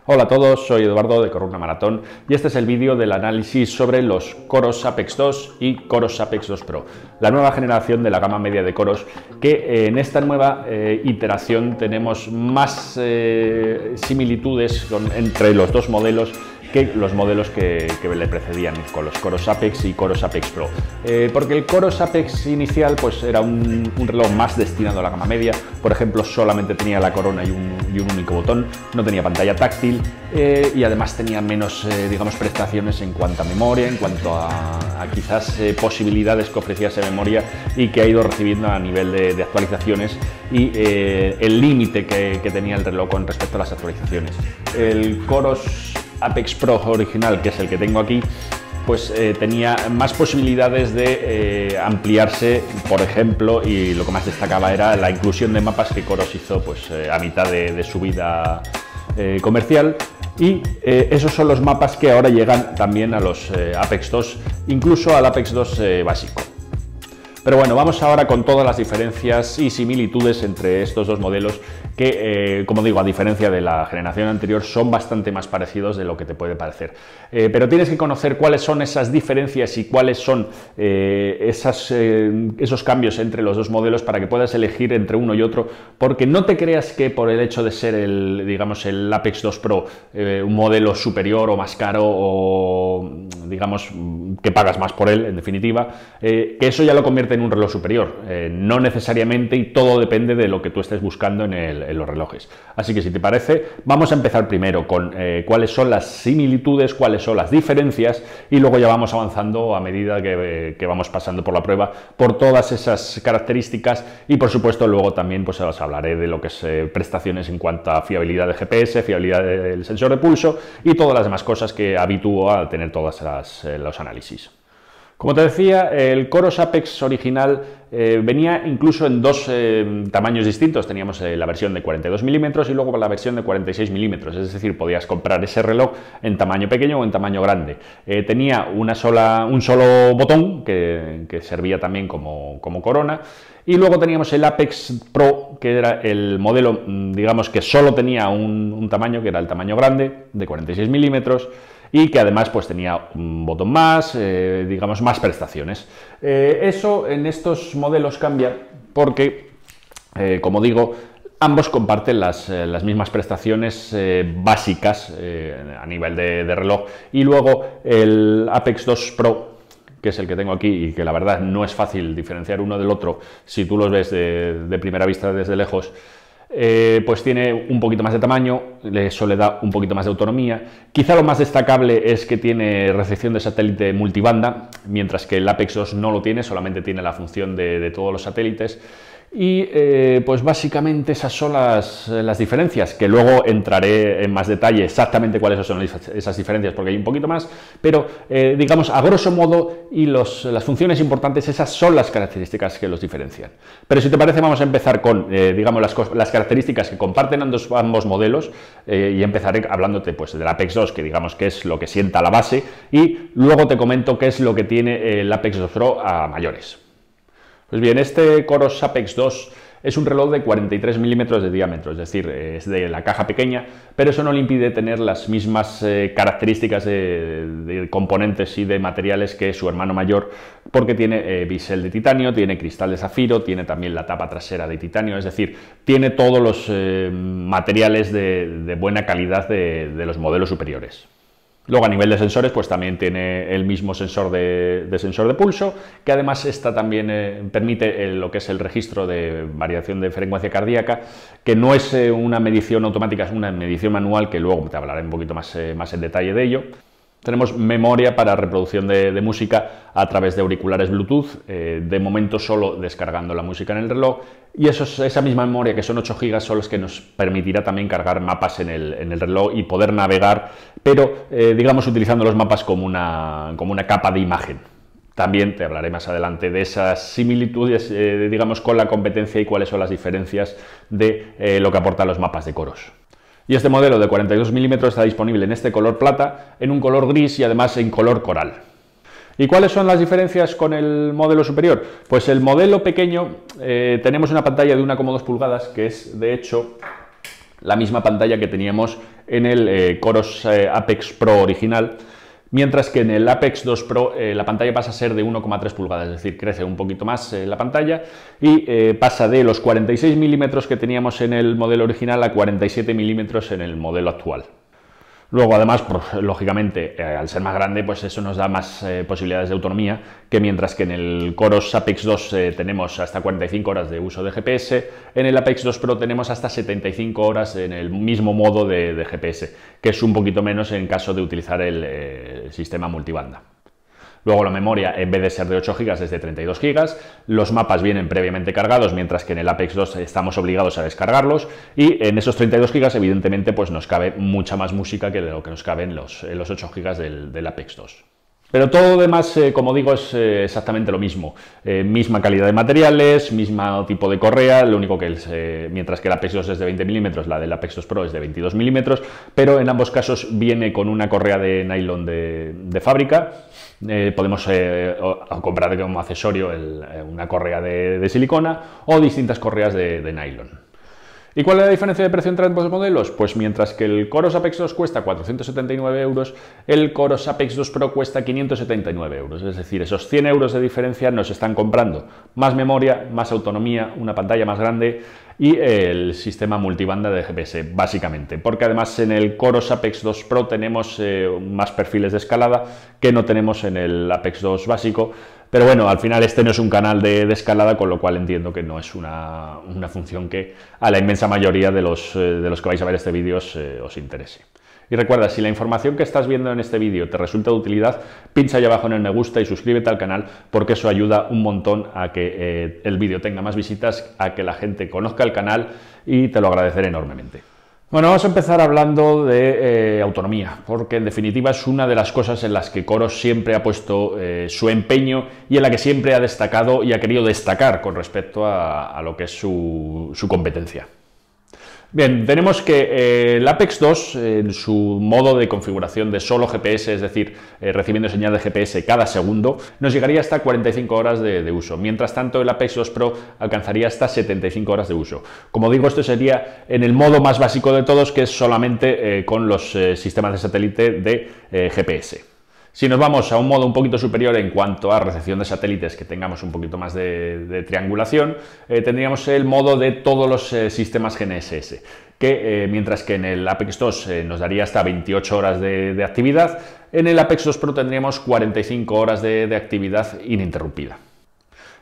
Hola a todos, soy Eduardo de Corona Maratón y este es el vídeo del análisis sobre los Coros Apex 2 y Coros Apex 2 Pro, la nueva generación de la gama media de coros que en esta nueva iteración tenemos más similitudes entre los dos modelos que los modelos que le precedían, con los Coros Apex y Coros Apex Pro. Porque el Coros Apex inicial pues era un reloj más destinado a la gama media. Por ejemplo, solamente tenía la corona y un único botón, no tenía pantalla táctil y además tenía menos digamos, prestaciones en cuanto a memoria, en cuanto a quizás posibilidades que ofrecía esa memoria y que ha ido recibiendo a nivel de actualizaciones y el límite que tenía el reloj con respecto a las actualizaciones. El Coros Apex Pro original, que es el que tengo aquí, pues tenía más posibilidades de ampliarse, por ejemplo, y lo que más destacaba era la inclusión de mapas que Coros hizo pues, a mitad de su vida comercial, y esos son los mapas que ahora llegan también a los Apex 2, incluso al Apex 2 básico. Pero bueno, vamos ahora con todas las diferencias y similitudes entre estos dos modelos que, como digo, a diferencia de la generación anterior, son bastante más parecidos de lo que te puede parecer. Pero tienes que conocer cuáles son esas diferencias y cuáles son esos cambios entre los dos modelos para que puedas elegir entre uno y otro, porque no te creas que por el hecho de ser digamos, el Apex 2 Pro un modelo superior o más caro o, digamos, que pagas más por él, en definitiva, que eso ya lo convierte en un reloj superior. No necesariamente, y todo depende de lo que tú estés buscando en los relojes. Así que si te parece, vamos a empezar primero con cuáles son las similitudes, cuáles son las diferencias, y luego ya vamos avanzando a medida que vamos pasando por la prueba por todas esas características, y por supuesto luego también pues os hablaré de lo que es prestaciones en cuanto a fiabilidad de GPS, fiabilidad del sensor de pulso y todas las demás cosas que habitúo a tener todos los análisis. Como te decía, el Coros Apex original venía incluso en dos tamaños distintos. Teníamos la versión de 42 milímetros y luego la versión de 46 milímetros, es decir, podías comprar ese reloj en tamaño pequeño o en tamaño grande. Tenía un solo botón que servía también como corona. Y luego teníamos el Apex Pro, que era el modelo, digamos, que solo tenía un tamaño, que era el tamaño grande, de 46 milímetros, y que además pues tenía un botón más, digamos, más prestaciones. Eso en estos modelos cambia porque, como digo, ambos comparten las mismas prestaciones básicas a nivel de reloj, y luego el Apex 2 Pro, que es el que tengo aquí y que la verdad no es fácil diferenciar uno del otro si tú los ves de primera vista desde lejos, pues tiene un poquito más de tamaño, eso le da un poquito más de autonomía. Quizá lo más destacable es que tiene recepción de satélite multibanda, mientras que el Apex 2 no lo tiene, solamente tiene la función de todos los satélites. Y pues básicamente esas son las diferencias, que luego entraré en más detalle exactamente cuáles son esas diferencias, porque hay un poquito más, pero digamos, a grosso modo, y las funciones importantes, esas son las características que los diferencian. Pero si te parece, vamos a empezar con, digamos, las características que comparten ambos modelos, y empezaré hablándote pues del Apex 2, que digamos que es lo que sienta la base, y luego te comento qué es lo que tiene el Apex 2 Pro a mayores. Pues bien, este Coros Apex 2 es un reloj de 43 milímetros de diámetro, es decir, es de la caja pequeña, pero eso no le impide tener las mismas características de componentes y de materiales que su hermano mayor, porque tiene bisel de titanio, tiene cristal de zafiro, tiene también la tapa trasera de titanio, es decir, tiene todos los materiales de buena calidad de los modelos superiores. Luego, a nivel de sensores, pues también tiene el mismo sensor de pulso, que además también permite lo que es el registro de variación de frecuencia cardíaca, que no es una medición automática, es una medición manual, que luego te hablaré un poquito más en detalle de ello. Tenemos memoria para reproducción de música a través de auriculares Bluetooth, de momento solo descargando la música en el reloj, y esa misma memoria, que son 8 GB, son los que nos permitirá también cargar mapas en el reloj y poder navegar, pero digamos utilizando los mapas como una capa de imagen. También te hablaré más adelante de esas similitudes, digamos, con la competencia y cuáles son las diferencias de lo que aportan los mapas de coros. Y este modelo de 42 milímetros está disponible en este color plata, en un color gris y además en color coral. ¿Y cuáles son las diferencias con el modelo superior? Pues el modelo pequeño tenemos una pantalla de 1,2 pulgadas, que es de hecho la misma pantalla que teníamos en el Coros Apex Pro original, mientras que en el Apex 2 Pro la pantalla pasa a ser de 1,3 pulgadas, es decir, crece un poquito más la pantalla y pasa de los 46 milímetros que teníamos en el modelo original a 47 milímetros en el modelo actual. Luego, además, pues, lógicamente, al ser más grande, pues eso nos da más posibilidades de autonomía, que mientras que en el Coros Apex 2 tenemos hasta 45 horas de uso de GPS, en el Apex 2 Pro tenemos hasta 75 horas en el mismo modo de GPS, que es un poquito menos en caso de utilizar el sistema multibanda. Luego la memoria, en vez de ser de 8 GB, es de 32 GB. Los mapas vienen previamente cargados, mientras que en el Apex 2 estamos obligados a descargarlos. Y en esos 32 GB, evidentemente, pues nos cabe mucha más música que de lo que nos cabe en los 8 GB del Apex 2. Pero todo lo demás, como digo, es exactamente lo mismo. Misma calidad de materiales, mismo tipo de correa, lo único que mientras que el Apex 2 es de 20 milímetros, la del Apex 2 Pro es de 22 milímetros, pero en ambos casos viene con una correa de nylon de fábrica. Podemos comprar como accesorio una correa de silicona o distintas correas de nylon. ¿Y cuál es la diferencia de precio entre ambos modelos? Pues mientras que el Coros Apex 2 cuesta 479 euros, el Coros Apex 2 Pro cuesta 579 euros. Es decir, esos 100 euros de diferencia nos están comprando más memoria, más autonomía, una pantalla más grande y el sistema multibanda de GPS, básicamente. Porque además en el Coros Apex 2 Pro tenemos más perfiles de escalada que no tenemos en el Apex 2 básico. Pero bueno, al final este no es un canal de escalada, con lo cual entiendo que no es una función que a la inmensa mayoría de los que vais a ver este vídeo os interese. Y recuerda, si la información que estás viendo en este vídeo te resulta de utilidad, pincha ahí abajo en el me gusta y suscríbete al canal, porque eso ayuda un montón a que el vídeo tenga más visitas, a que la gente conozca el canal y te lo agradeceré enormemente. Bueno, vamos a empezar hablando de autonomía, porque en definitiva es una de las cosas en las que Coros siempre ha puesto su empeño y en la que siempre ha destacado y ha querido destacar con respecto a lo que es su competencia. Bien, tenemos que el Apex 2, en su modo de configuración de solo GPS, es decir, recibiendo señal de GPS cada segundo, nos llegaría hasta 45 horas de uso. Mientras tanto, el Apex 2 Pro alcanzaría hasta 75 horas de uso. Como digo, esto sería en el modo más básico de todos, que es solamente con los sistemas de satélite de GPS. Si nos vamos a un modo un poquito superior en cuanto a recepción de satélites, que tengamos un poquito más de triangulación, tendríamos el modo de todos los sistemas GNSS, que mientras que en el Apex 2 nos daría hasta 28 horas de actividad, en el Apex 2 Pro tendríamos 45 horas de actividad ininterrumpida.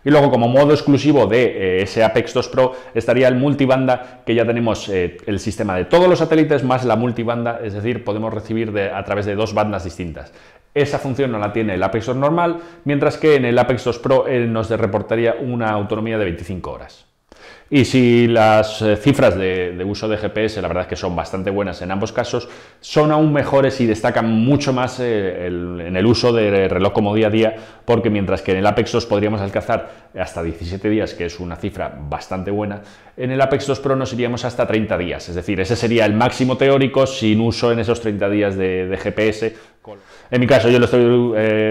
Y luego, como modo exclusivo de ese Apex 2 Pro, estaría el multibanda, que ya tenemos el sistema de todos los satélites más la multibanda, es decir, podemos recibir a través de dos bandas distintas. Esa función no la tiene el Apex 2 normal, mientras que en el Apex 2 Pro nos reportaría una autonomía de 25 horas. Y si las cifras de uso de GPS, la verdad es que son bastante buenas en ambos casos, son aún mejores y destacan mucho más en el uso de reloj como día a día, porque mientras que en el Apex 2 podríamos alcanzar hasta 17 días, que es una cifra bastante buena, en el Apex 2 Pro nos iríamos hasta 30 días, es decir, ese sería el máximo teórico sin uso en esos 30 días de GPS. En mi caso yo lo estoy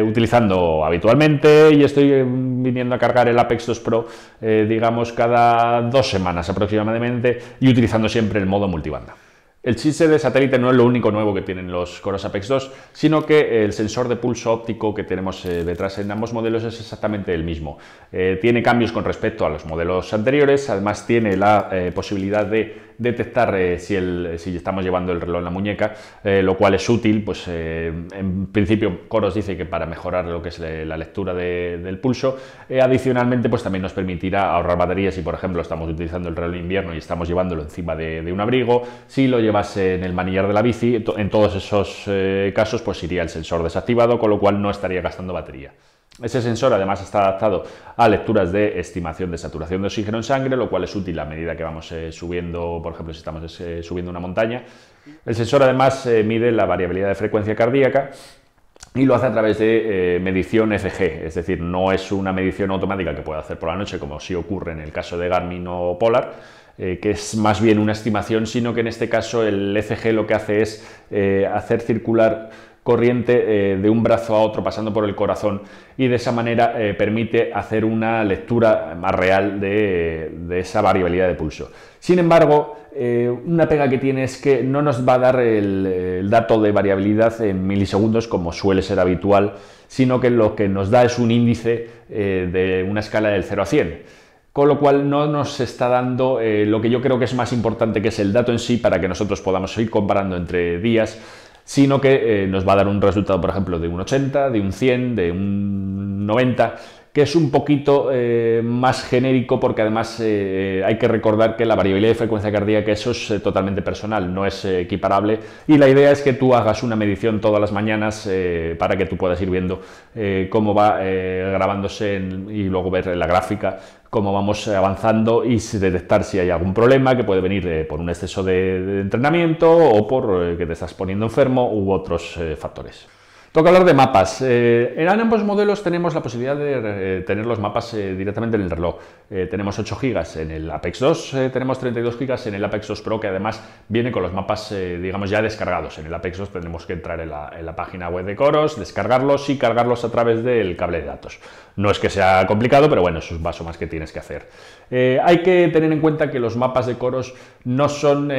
utilizando habitualmente y estoy viniendo a cargar el Apex 2 Pro, digamos, cada 2 semanas aproximadamente, y utilizando siempre el modo multibanda. El chipset de satélite no es lo único nuevo que tienen los Coros Apex 2, sino que el sensor de pulso óptico que tenemos detrás en ambos modelos es exactamente el mismo. Tiene cambios con respecto a los modelos anteriores, además tiene la posibilidad de detectar si estamos llevando el reloj en la muñeca, lo cual es útil, pues en principio Coros dice que para mejorar lo que es la lectura del pulso. Adicionalmente, pues también nos permitirá ahorrar baterías si, por ejemplo, estamos utilizando el reloj de invierno y estamos llevándolo encima de un abrigo. Si lo llevas en el manillar de la bici, en todos esos casos pues iría el sensor desactivado, con lo cual no estaría gastando batería. Ese sensor además está adaptado a lecturas de estimación de saturación de oxígeno en sangre, lo cual es útil a medida que vamos subiendo, por ejemplo, si estamos subiendo una montaña. El sensor además mide la variabilidad de frecuencia cardíaca y lo hace a través de medición FG, es decir, no es una medición automática que pueda hacer por la noche, como sí ocurre en el caso de Garmin o Polar, que es más bien una estimación, sino que en este caso el ECG lo que hace es hacer circular corriente de un brazo a otro pasando por el corazón, y de esa manera permite hacer una lectura más real de esa variabilidad de pulso. Sin embargo, una pega que tiene es que no nos va a dar el dato de variabilidad en milisegundos como suele ser habitual, sino que lo que nos da es un índice de una escala del 0 a 100. Con lo cual no nos está dando lo que yo creo que es más importante, que es el dato en sí, para que nosotros podamos ir comparando entre días, sino que nos va a dar un resultado, por ejemplo, de un 80, de un 100, de un 90, que es un poquito más genérico, porque además hay que recordar que la variabilidad de frecuencia cardíaca, eso es totalmente personal, no es equiparable, y la idea es que tú hagas una medición todas las mañanas para que tú puedas ir viendo cómo va grabándose y luego ver en la gráfica cómo vamos avanzando y detectar si hay algún problema que puede venir por un exceso de entrenamiento o por que te estás poniendo enfermo u otros factores. Toca hablar de mapas. En ambos modelos tenemos la posibilidad de tener los mapas directamente en el reloj. Tenemos 8 GB en el Apex 2, tenemos 32 GB en el Apex 2 Pro, que además viene con los mapas, digamos, ya descargados. En el Apex 2 tenemos que entrar en la página web de Coros, descargarlos y cargarlos a través del cable de datos. No es que sea complicado, pero bueno, eso es un paso más que tienes que hacer. Hay que tener en cuenta que los mapas de Coros no son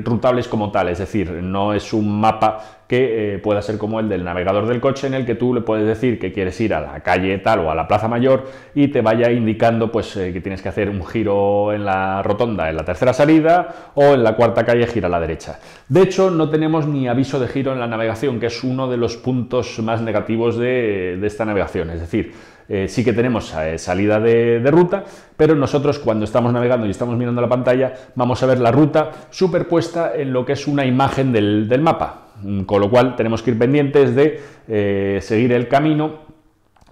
rutables como tal, es decir, no es un mapa que pueda ser como el del navegador del coche, en el que tú le puedes decir que quieres ir a la calle tal o a la plaza mayor y te vaya indicando pues que tienes que hacer un giro en la rotonda en la tercera salida, o en la cuarta calle gira a la derecha. De hecho, no tenemos ni aviso de giro en la navegación, que es uno de los puntos más negativos de esta navegación. Es decir, sí que tenemos salida de ruta, pero nosotros cuando estamos navegando y estamos mirando la pantalla vamos a ver la ruta superpuesta en lo que es una imagen del mapa, con lo cual tenemos que ir pendientes de seguir el camino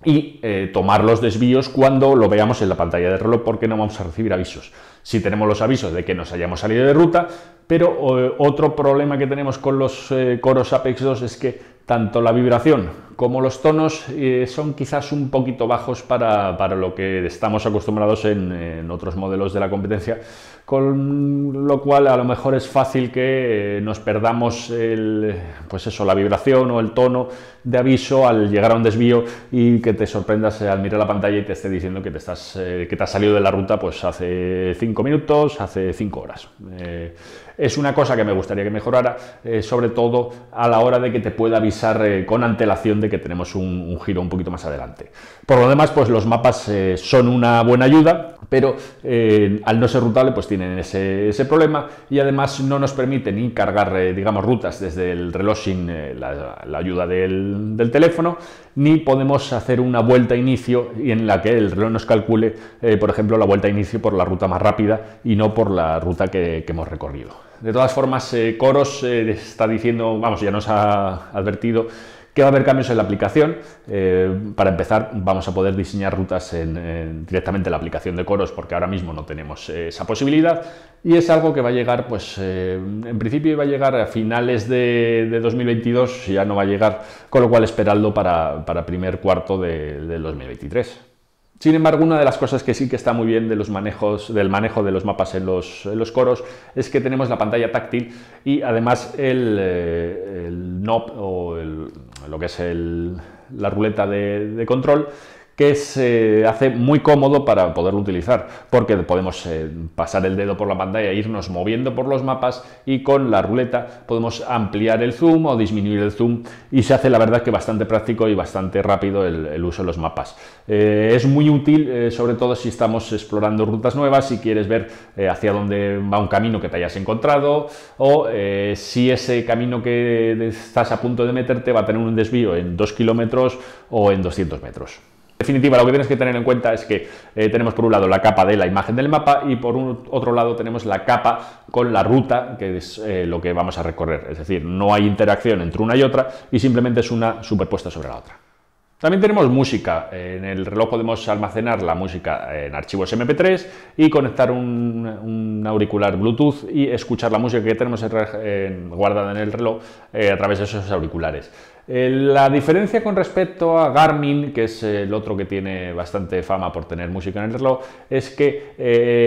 y tomar los desvíos cuando lo veamos en la pantalla del reloj, porque no vamos a recibir avisos. Sí tenemos los avisos de que nos hayamos salido de ruta, pero otro problema que tenemos con los Coros Apex 2 es que tanto la vibración como los tonos son quizás un poquito bajos para lo que estamos acostumbrados en otros modelos de la competencia, con lo cual a lo mejor es fácil que nos perdamos pues eso, la vibración o el tono de aviso al llegar a un desvío y que te sorprendas al mirar la pantalla y te esté diciendo que te has salido de la ruta pues hace 5 minutos, hace 5 horas. Es una cosa que me gustaría que mejorara, sobre todo a la hora de que te pueda avisar con antelación de que tenemos un giro un poquito más adelante. Por lo demás, pues los mapas son una buena ayuda, pero al no ser rutable pues tienen ese problema, y además no nos permite ni cargar digamos rutas desde el reloj sin la ayuda del teléfono, ni podemos hacer una vuelta a inicio y en la que el reloj nos calcule por ejemplo la vuelta a inicio por la ruta más rápida y no por la ruta que hemos recorrido. De todas formas, Coros está diciendo, vamos, ya nos ha advertido que va a haber cambios en la aplicación. Para empezar, vamos a poder diseñar rutas directamente en la aplicación de Coros, porque ahora mismo no tenemos esa posibilidad, y es algo que va a llegar, pues en principio va a llegar a finales de 2022, ya no va a llegar, con lo cual esperadlo para primer cuarto del 2023. Sin embargo, una de las cosas que sí que está muy bien del manejo de los mapas en los Coros es que tenemos la pantalla táctil y además el knob o lo que es la ruleta de control, que se hace muy cómodo para poderlo utilizar, porque podemos pasar el dedo por la pantalla e irnos moviendo por los mapas, y con la ruleta podemos ampliar el zoom o disminuir el zoom, y se hace la verdad que bastante práctico y bastante rápido el uso de los mapas. Es muy útil, sobre todo si estamos explorando rutas nuevas, si quieres ver hacia dónde va un camino que te hayas encontrado, o si ese camino que estás a punto de meterte va a tener un desvío en 2 kilómetros o en 200 metros. En definitiva, lo que tienes que tener en cuenta es que tenemos por un lado la capa de la imagen del mapa y por otro lado tenemos la capa con la ruta, que es lo que vamos a recorrer. Es decir, no hay interacción entre una y otra y simplemente es una superpuesta sobre la otra. También tenemos música. En el reloj podemos almacenar la música en archivos MP3 y conectar un auricular Bluetooth y escuchar la música que tenemos guardada en el reloj a través de esos auriculares. La diferencia con respecto a Garmin, que es el otro que tiene bastante fama por tener música en el reloj, es que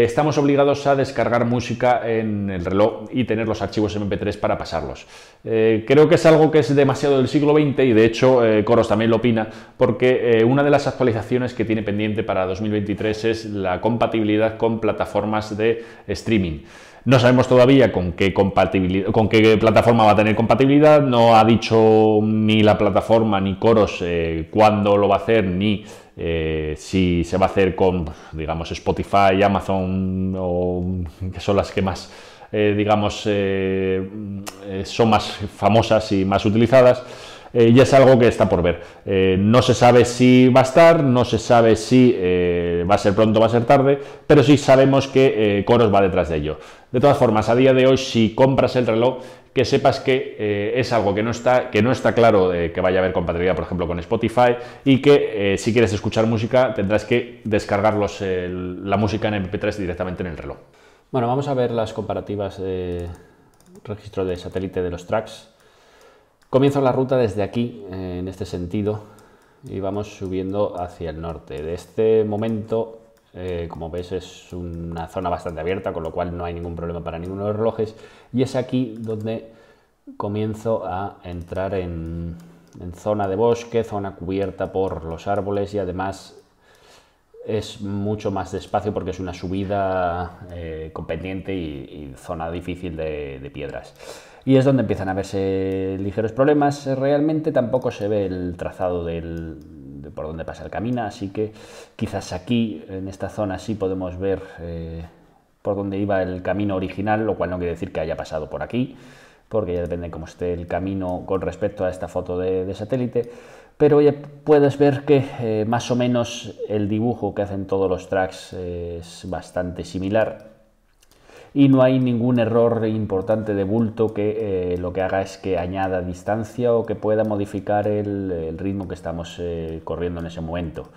estamos obligados a descargar música en el reloj y tener los archivos MP3 para pasarlos. Creo que es algo que es demasiado del siglo XX y de hecho Coros también lo opina, porque una de las actualizaciones que tiene pendiente para 2023 es la compatibilidad con plataformas de streaming. No sabemos todavía con qué plataforma va a tener compatibilidad, no ha dicho ni la plataforma ni Coros cuándo lo va a hacer, ni si se va a hacer con, digamos, Spotify, Amazon, que son las que más, son más famosas y más utilizadas. Ya es algo que está por ver. No se sabe si va a estar, no se sabe si va a ser pronto o va a ser tarde, pero sí sabemos que Coros va detrás de ello. De todas formas, a día de hoy, si compras el reloj, que sepas que es algo que no está claro que vaya a haber compatibilidad, por ejemplo, con Spotify, y que si quieres escuchar música tendrás que descargar la música en MP3 directamente en el reloj. Bueno, vamos a ver las comparativas de registro de satélite de los tracks. Comienzo la ruta desde aquí, en este sentido, y vamos subiendo hacia el norte. De este momento, como ves, es una zona bastante abierta, con lo cual no hay ningún problema para ninguno de los relojes, y es aquí donde comienzo a entrar en zona de bosque, zona cubierta por los árboles, y además es mucho más despacio porque es una subida con pendiente y zona difícil de piedras. Y es donde empiezan a verse ligeros problemas. Realmente tampoco se ve el trazado de por donde pasa el camino, así que quizás aquí, en esta zona, sí podemos ver por dónde iba el camino original, lo cual no quiere decir que haya pasado por aquí, porque ya depende de cómo esté el camino con respecto a esta foto de satélite. Pero ya puedes ver que más o menos el dibujo que hacen todos los tracks es bastante similar. Y no hay ningún error importante de bulto que lo que haga es que añada distancia o que pueda modificar el ritmo que estamos corriendo en ese momento.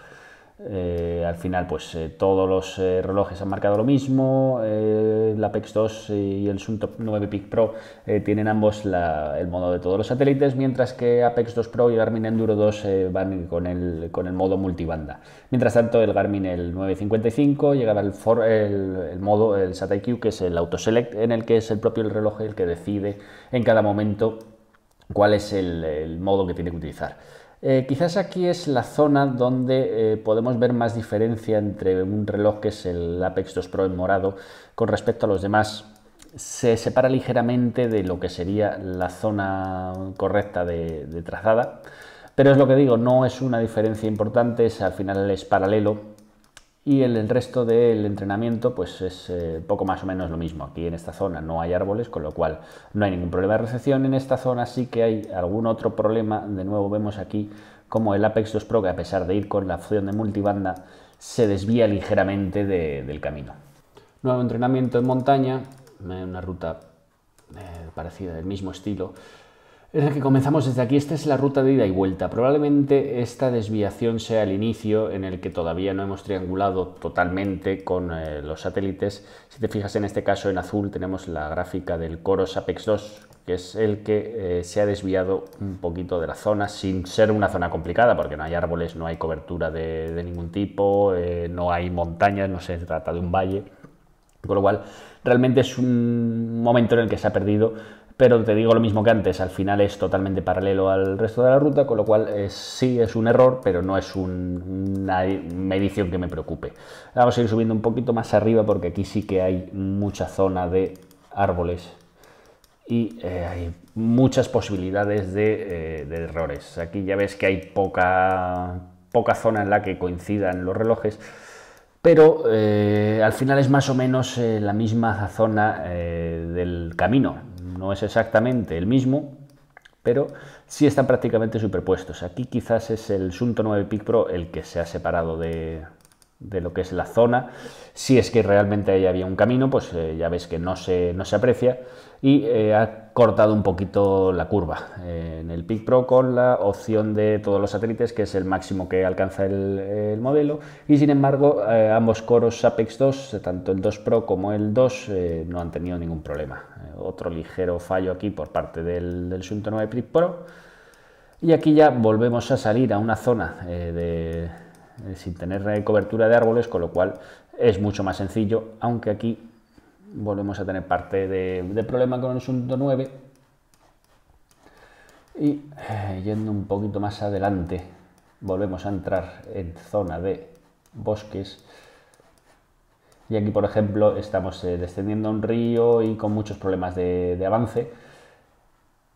Al final, pues todos los relojes han marcado lo mismo. El Apex 2 y el Suntop 9 Peak Pro tienen ambos el modo de todos los satélites, mientras que Apex 2 Pro y Garmin Enduro 2 van con el modo multibanda. Mientras tanto, el Garmin, el 955, llegaba el modo, el SatIQ, que es el Autoselect, en el que es el propio reloj el que decide en cada momento cuál es el modo que tiene que utilizar. Quizás aquí es la zona donde podemos ver más diferencia entre un reloj que es el Apex 2 Pro en morado con respecto a los demás. Se separa ligeramente de lo que sería la zona correcta de trazada, pero es lo que digo, no es una diferencia importante, al final es paralelo. Y el resto del entrenamiento pues es poco más o menos lo mismo. Aquí en esta zona no hay árboles, con lo cual no hay ningún problema de recepción. En esta zona sí que hay algún otro problema. De nuevo vemos aquí como el Apex 2 Pro, que a pesar de ir con la opción de multibanda, se desvía ligeramente del camino. Nuevo entrenamiento en montaña, una ruta parecida, del mismo estilo, en el que comenzamos desde aquí. Esta es la ruta de ida y vuelta. Probablemente esta desviación sea el inicio en el que todavía no hemos triangulado totalmente con los satélites. Si te fijas, en este caso en azul tenemos la gráfica del Coros Apex 2, que es el que se ha desviado un poquito de la zona, sin ser una zona complicada, porque no hay árboles, no hay cobertura de ningún tipo, no hay montañas, no se trata de un valle, con lo cual realmente es un momento en el que se ha perdido. Pero te digo lo mismo que antes, al final es totalmente paralelo al resto de la ruta, con lo cual sí es un error, pero no es una medición que me preocupe. Vamos a ir subiendo un poquito más arriba porque aquí sí que hay mucha zona de árboles y hay muchas posibilidades de errores. Aquí ya ves que hay poca zona en la que coincidan los relojes, pero al final es más o menos la misma zona del camino. No es exactamente el mismo, pero sí están prácticamente superpuestos. Aquí quizás es el Suunto 9 Peak Pro el que se ha separado de lo que es la zona. Si es que realmente ahí había un camino, pues ya ves que no se aprecia y ha cortado un poquito la curva en el Peak Pro con la opción de todos los satélites, que es el máximo que alcanza el modelo, y sin embargo ambos Coros Apex 2, tanto el 2 Pro como el 2, no han tenido ningún problema. Otro ligero fallo aquí por parte del Suunto 9 Peak Pro. Y aquí ya volvemos a salir a una zona sin tener cobertura de árboles, con lo cual es mucho más sencillo, aunque aquí volvemos a tener parte de problema con el asunto 9. Y yendo un poquito más adelante, volvemos a entrar en zona de bosques. Y aquí, por ejemplo, estamos descendiendo un río y con muchos problemas de avance.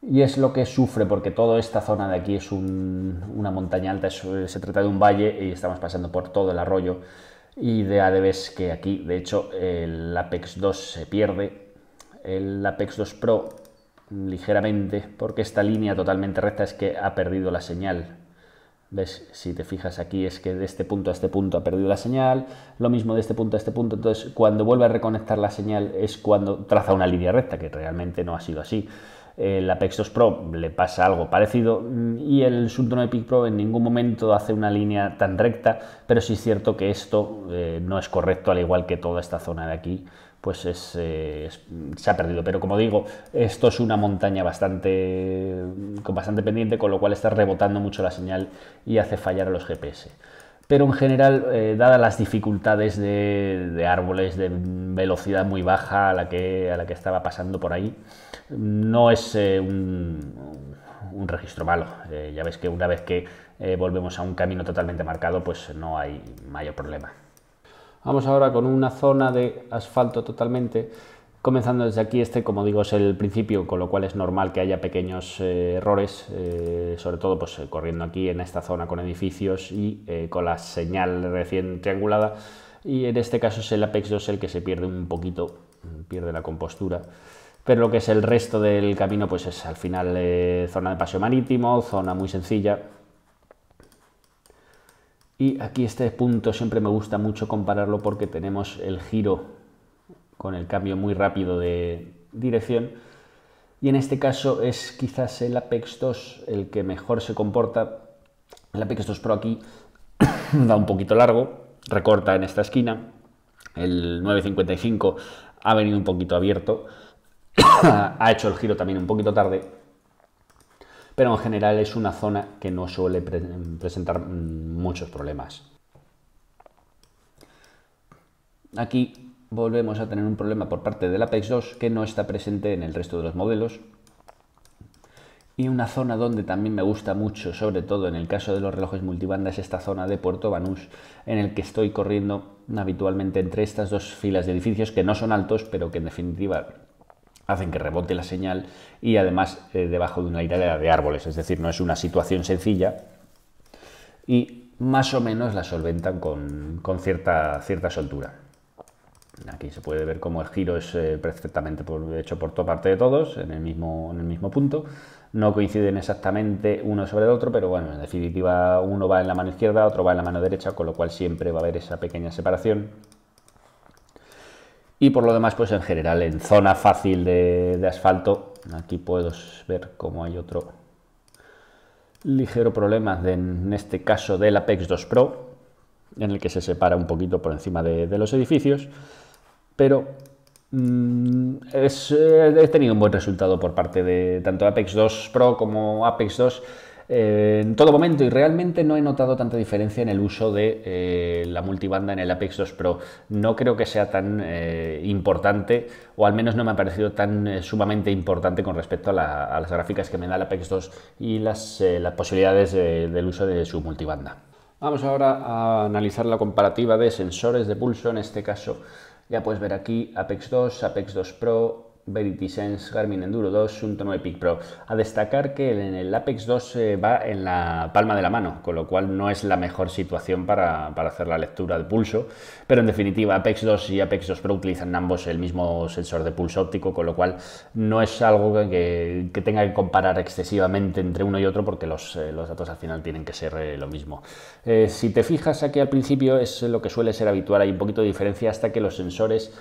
Y es lo que sufre, porque toda esta zona de aquí es una montaña alta, se trata de un valle y estamos pasando por todo el arroyo. Y de ves que aquí, de hecho, el Apex 2 se pierde, el Apex 2 Pro ligeramente, porque esta línea totalmente recta es que ha perdido la señal. ¿Ves? Si te fijas aquí es que de este punto a este punto ha perdido la señal, lo mismo de este punto a este punto, entonces cuando vuelve a reconectar la señal es cuando traza una línea recta, que realmente no ha sido así. El Apex 2 Pro le pasa algo parecido y el Asunto 9 Peak Pro en ningún momento hace una línea tan recta, pero sí es cierto que esto no es correcto, al igual que toda esta zona de aquí, pues se ha perdido. Pero como digo, esto es una montaña con bastante pendiente, con lo cual está rebotando mucho la señal y hace fallar a los GPS. Pero en general, dadas las dificultades de árboles, de velocidad muy baja a la que estaba pasando por ahí, no es un registro malo. Ya ves que una vez que volvemos a un camino totalmente marcado, pues no hay mayor problema. Vamos ahora con una zona de asfalto totalmente, comenzando desde aquí. Como digo, es el principio, con lo cual es normal que haya pequeños errores, sobre todo pues, corriendo aquí en esta zona con edificios y con la señal recién triangulada. Y en este caso es el Apex 2 el que se pierde un poquito, pierde la compostura. Pero lo que es el resto del camino, pues es al final zona de paseo marítimo, zona muy sencilla. Y aquí este punto siempre me gusta mucho compararlo porque tenemos el giro con el cambio muy rápido de dirección. Y en este caso es quizás el Apex 2 el que mejor se comporta. El Apex 2 Pro aquí va un poquito largo, recorta en esta esquina. El 955 ha venido un poquito abierto. Ha hecho el giro también un poquito tarde, pero en general es una zona que no suele presentar muchos problemas. Aquí volvemos a tener un problema por parte del Apex 2 que no está presente en el resto de los modelos. Y una zona donde también me gusta mucho, sobre todo en el caso de los relojes multibanda, es esta zona de Puerto Banús, en el que estoy corriendo habitualmente entre estas dos filas de edificios que no son altos, pero que en definitiva hacen que rebote la señal, y además debajo de una hilera de árboles, es decir, no es una situación sencilla y más o menos la solventan con cierta soltura. Aquí se puede ver cómo el giro es perfectamente hecho por toda parte de todos, en el mismo punto. No coinciden exactamente uno sobre el otro, pero bueno, en definitiva uno va en la mano izquierda, otro va en la mano derecha, con lo cual siempre va a haber esa pequeña separación. Y por lo demás, pues en general, en zona fácil de asfalto, aquí puedo ver cómo hay otro ligero problema, en este caso del Apex 2 Pro, en el que se separa un poquito por encima de los edificios, pero he tenido un buen resultado por parte de tanto Apex 2 Pro como Apex 2 en todo momento, y realmente no he notado tanta diferencia en el uso de la multibanda en el Apex 2 Pro. No creo que sea tan importante, o al menos no me ha parecido tan sumamente importante con respecto a las gráficas que me da el Apex 2 y las posibilidades del uso de su multibanda. Vamos ahora a analizar la comparativa de sensores de pulso. En este caso ya puedes ver aquí Apex 2, Apex 2 Pro, VeritySense, Garmin Enduro 2, Asunto 9 Peak Pro. A destacar que en el Apex 2 va en la palma de la mano, con lo cual no es la mejor situación para hacer la lectura de pulso, pero en definitiva Apex 2 y Apex 2 Pro utilizan ambos el mismo sensor de pulso óptico, con lo cual no es algo que tenga que comparar excesivamente entre uno y otro, porque los datos al final tienen que ser lo mismo. Si te fijas aquí al principio es lo que suele ser habitual, hay un poquito de diferencia hasta que los sensores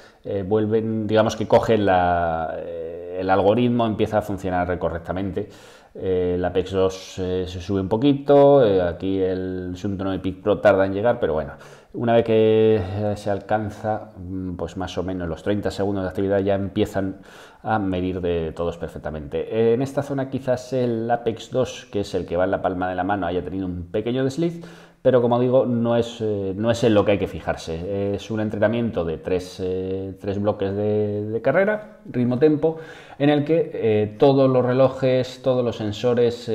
vuelven, digamos que cogen el algoritmo, empieza a funcionar correctamente. El Apex 2 se sube un poquito, aquí el Asunto 9 Peak Pro tarda en llegar, pero bueno, Una vez que se alcanza pues más o menos los 30 segundos de actividad, ya empiezan a medir de todos perfectamente. En esta zona quizás el Apex 2, que es el que va en la palma de la mano, haya tenido un pequeño desliz, pero como digo, no es en lo que hay que fijarse. Es un entrenamiento de tres bloques de carrera, ritmo-tempo, en el que todos los relojes, todos los sensores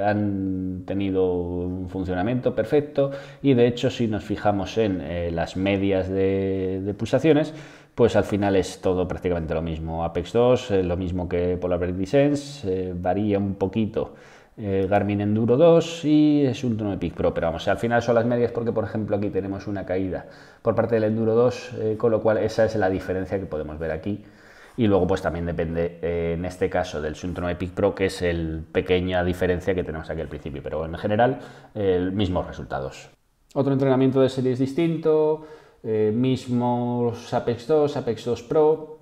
han tenido un funcionamiento perfecto, y de hecho si nos fijamos en las medias de pulsaciones, pues al final es todo prácticamente lo mismo. Apex 2, lo mismo que Polarbrake Sense, varía un poquito Garmin Enduro 2 y Suntron Epic Pro, pero vamos, al final son las medias, porque por ejemplo aquí tenemos una caída por parte del Enduro 2, con lo cual esa es la diferencia que podemos ver aquí. Y luego pues también depende en este caso del Suntron Epic Pro, que es el pequeña diferencia que tenemos aquí al principio, pero en general mismos resultados. Otro entrenamiento de series distinto, mismos Apex 2, Apex 2 Pro,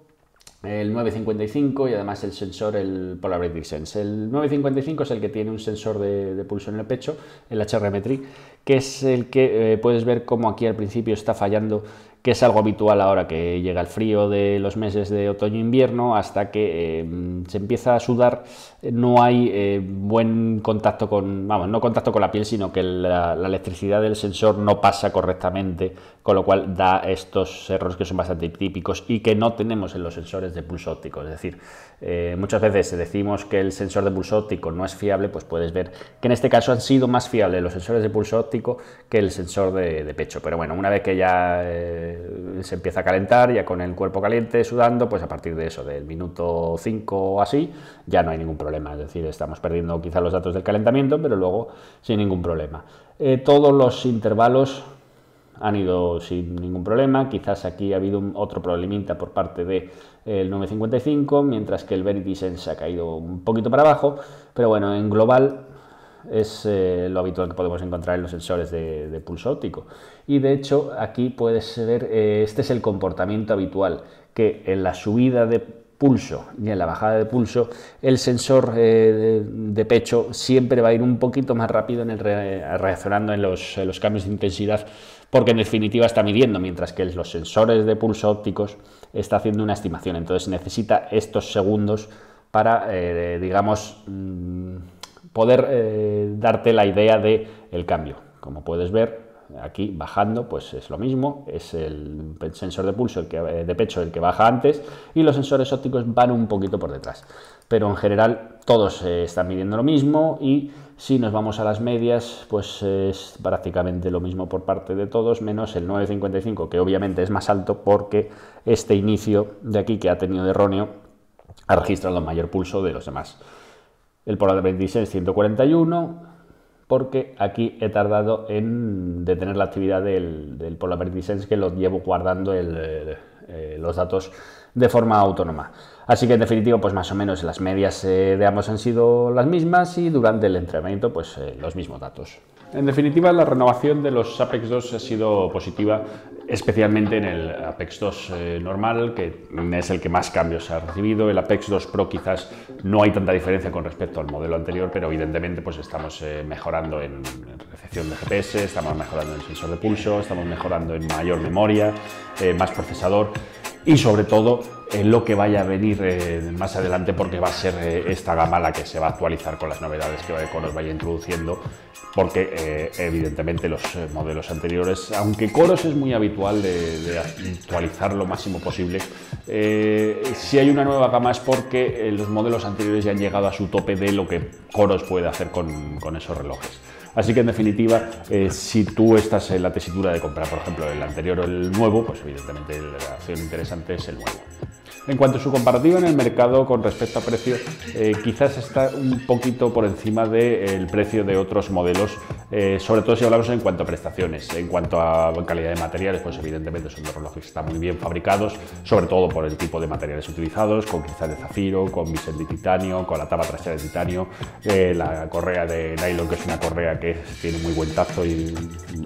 el 955 y además el sensor, el Polarbrake Sense. El 955 es el que tiene un sensor de pulso en el pecho, el HRM-Tree, que es el que puedes ver como aquí al principio está fallando, que es algo habitual ahora que llega el frío de los meses de otoño-invierno, hasta que se empieza a sudar, no hay buen contacto con, vamos, no contacto con la piel, sino que la electricidad del sensor no pasa correctamente, con lo cual da estos errores que son bastante típicos y que no tenemos en los sensores de pulso óptico. Es decir, muchas veces decimos que el sensor de pulso óptico no es fiable, pues puedes ver que en este caso han sido más fiables los sensores de pulso óptico que el sensor de pecho. Pero bueno, una vez que ya se empieza a calentar, ya con el cuerpo caliente, sudando, pues a partir de eso, del minuto 5 o así, ya no hay ningún problema. Es decir, estamos perdiendo quizá los datos del calentamiento, pero luego sin ningún problema. Todos los intervalos han ido sin ningún problema. Quizás aquí ha habido otro problemita por parte del 955, mientras que el Verity Sense ha caído un poquito para abajo, pero bueno, en global es lo habitual que podemos encontrar en los sensores de pulso óptico. Y de hecho aquí puedes ver, este es el comportamiento habitual, que en la subida de pulso y en la bajada de pulso el sensor de pecho siempre va a ir un poquito más rápido reaccionando en los cambios de intensidad, porque en definitiva está midiendo, mientras que los sensores de pulso ópticos está haciendo una estimación. Entonces necesita estos segundos para, digamos, poder darte la idea del cambio. Como puedes ver aquí bajando, pues es lo mismo, es el sensor de pulso de pecho el que baja antes, y los sensores ópticos van un poquito por detrás, pero en general todos están midiendo lo mismo. Y si nos vamos a las medias, pues es prácticamente lo mismo por parte de todos, menos el 955, que obviamente es más alto porque este inicio de aquí que ha tenido de erróneo ha registrado mayor pulso de los demás. El Polarbrake Sense 141, porque aquí he tardado en detener la actividad del Polarbrake Sense, que lo llevo guardando los datos de forma autónoma. Así que en definitiva, pues más o menos las medias de ambos han sido las mismas, y durante el entrenamiento pues los mismos datos. En definitiva, la renovación de los Apex 2 ha sido positiva, especialmente en el Apex 2 normal, que es el que más cambios ha recibido. El Apex 2 Pro quizás no hay tanta diferencia con respecto al modelo anterior, pero evidentemente pues estamos mejorando en recepción de GPS, estamos mejorando en sensor de pulso, estamos mejorando en mayor memoria, más procesador, y sobre todo lo que vaya a venir más adelante, porque va a ser esta gama la que se va a actualizar con las novedades que Coros vaya introduciendo, porque evidentemente los modelos anteriores, aunque Coros es muy habitual de actualizar lo máximo posible, si hay una nueva gama es porque los modelos anteriores ya han llegado a su tope de lo que Coros puede hacer con esos relojes. Así que en definitiva, si tú estás en la tesitura de comprar, por ejemplo, el anterior o el nuevo, pues evidentemente la opción interesante es el nuevo. En cuanto a su comparativa en el mercado con respecto a precio, quizás está un poquito por encima del precio de otros modelos, sobre todo si hablamos en cuanto a prestaciones. En cuanto a calidad de materiales, pues evidentemente son dos relojes que están muy bien fabricados, sobre todo por el tipo de materiales utilizados, con cristal de zafiro, con bisel de titanio, con la tapa trasera de titanio, la correa de nylon, que es una correa que tiene muy buen tacto y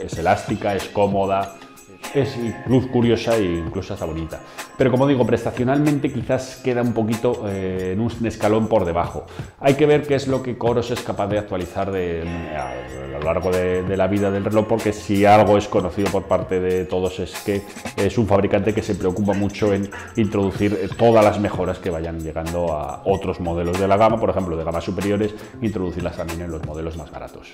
es elástica, es cómoda. es incluso curiosa e incluso hasta bonita. Pero como digo, prestacionalmente quizás queda un poquito en un escalón por debajo. Hay que ver qué es lo que Coros es capaz de actualizar a lo largo de la vida del reloj, porque si algo es conocido por parte de todos es que es un fabricante que se preocupa mucho en introducir todas las mejoras que vayan llegando a otros modelos de la gama, por ejemplo de gamas superiores, introducirlas también en los modelos más baratos.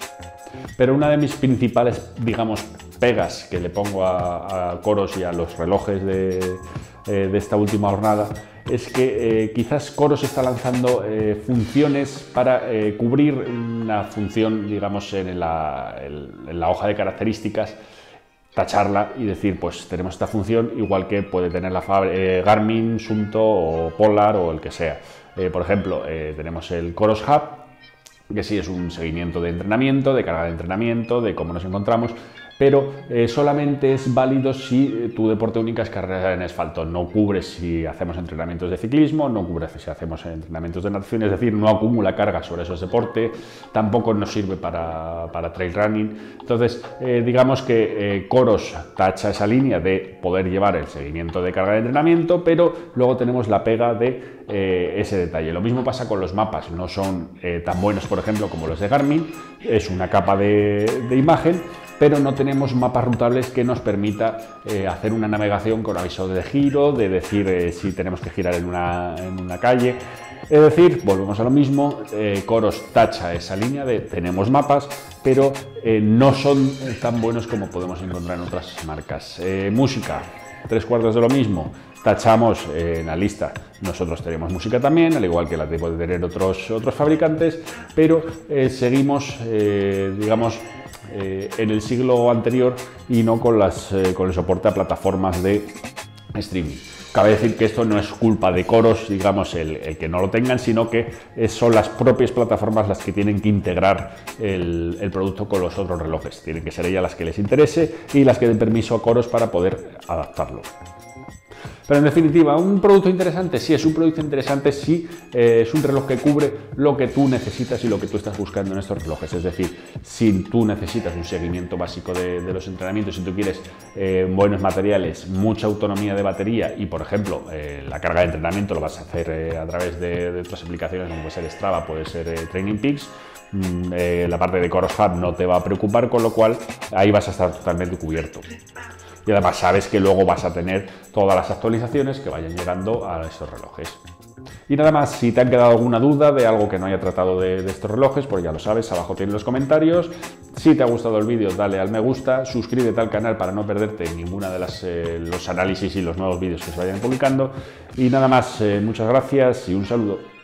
Pero una de mis principales, digamos, pegas que le pongo a Coros y a los relojes de esta última jornada es que quizás Coros está lanzando funciones para cubrir una función, digamos, en la hoja de características, tacharla y decir, pues tenemos esta función, igual que puede tener la Garmin, Suunto o Polar o el que sea. Por ejemplo, tenemos el Coros Hub, que sí es un seguimiento de entrenamiento, de carga de entrenamiento, de cómo nos encontramos, pero solamente es válido si tu deporte único es carrera en asfalto. No cubre si hacemos entrenamientos de ciclismo, no cubre si hacemos entrenamientos de natación, es decir, no acumula carga sobre esos deportes, tampoco nos sirve para trail running. Entonces, digamos que Coros tacha esa línea de poder llevar el seguimiento de carga de entrenamiento, pero luego tenemos la pega de ese detalle. Lo mismo pasa con los mapas, no son tan buenos, por ejemplo, como los de Garmin, es una capa de imagen, pero no tenemos mapas rutables que nos permita hacer una navegación con aviso de giro, de decir si tenemos que girar en una calle. Es decir, volvemos a lo mismo, Coros tacha esa línea de tenemos mapas, pero no son tan buenos como podemos encontrar en otras marcas. Música, 3/4 de lo mismo. Tachamos en la lista, nosotros tenemos música también, al igual que la pueden tener otros fabricantes, pero seguimos, digamos, en el siglo anterior y no con el soporte a plataformas de streaming. Cabe decir que esto no es culpa de Coros, digamos, el que no lo tengan, sino que son las propias plataformas las que tienen que integrar el producto con los otros relojes. Tienen que ser ellas las que les interese y las que den permiso a Coros para poder adaptarlo. Pero en definitiva, ¿un producto interesante? Sí, es un producto interesante, sí, es un reloj que cubre lo que tú necesitas y lo que tú estás buscando en estos relojes. Es decir, si tú necesitas un seguimiento básico de los entrenamientos, si tú quieres buenos materiales, mucha autonomía de batería y, por ejemplo, la carga de entrenamiento lo vas a hacer a través de otras aplicaciones como puede ser Strava, puede ser Training Peaks, la parte de Coros Hub no te va a preocupar, con lo cual ahí vas a estar totalmente cubierto. Y además sabes que luego vas a tener todas las actualizaciones que vayan llegando a estos relojes. Y nada más, si te han quedado alguna duda de algo que no haya tratado de estos relojes, pues ya lo sabes, abajo tienes los comentarios. Si te ha gustado el vídeo, dale al me gusta, suscríbete al canal para no perderte ninguna de los análisis y los nuevos vídeos que se vayan publicando. Y nada más, muchas gracias y un saludo.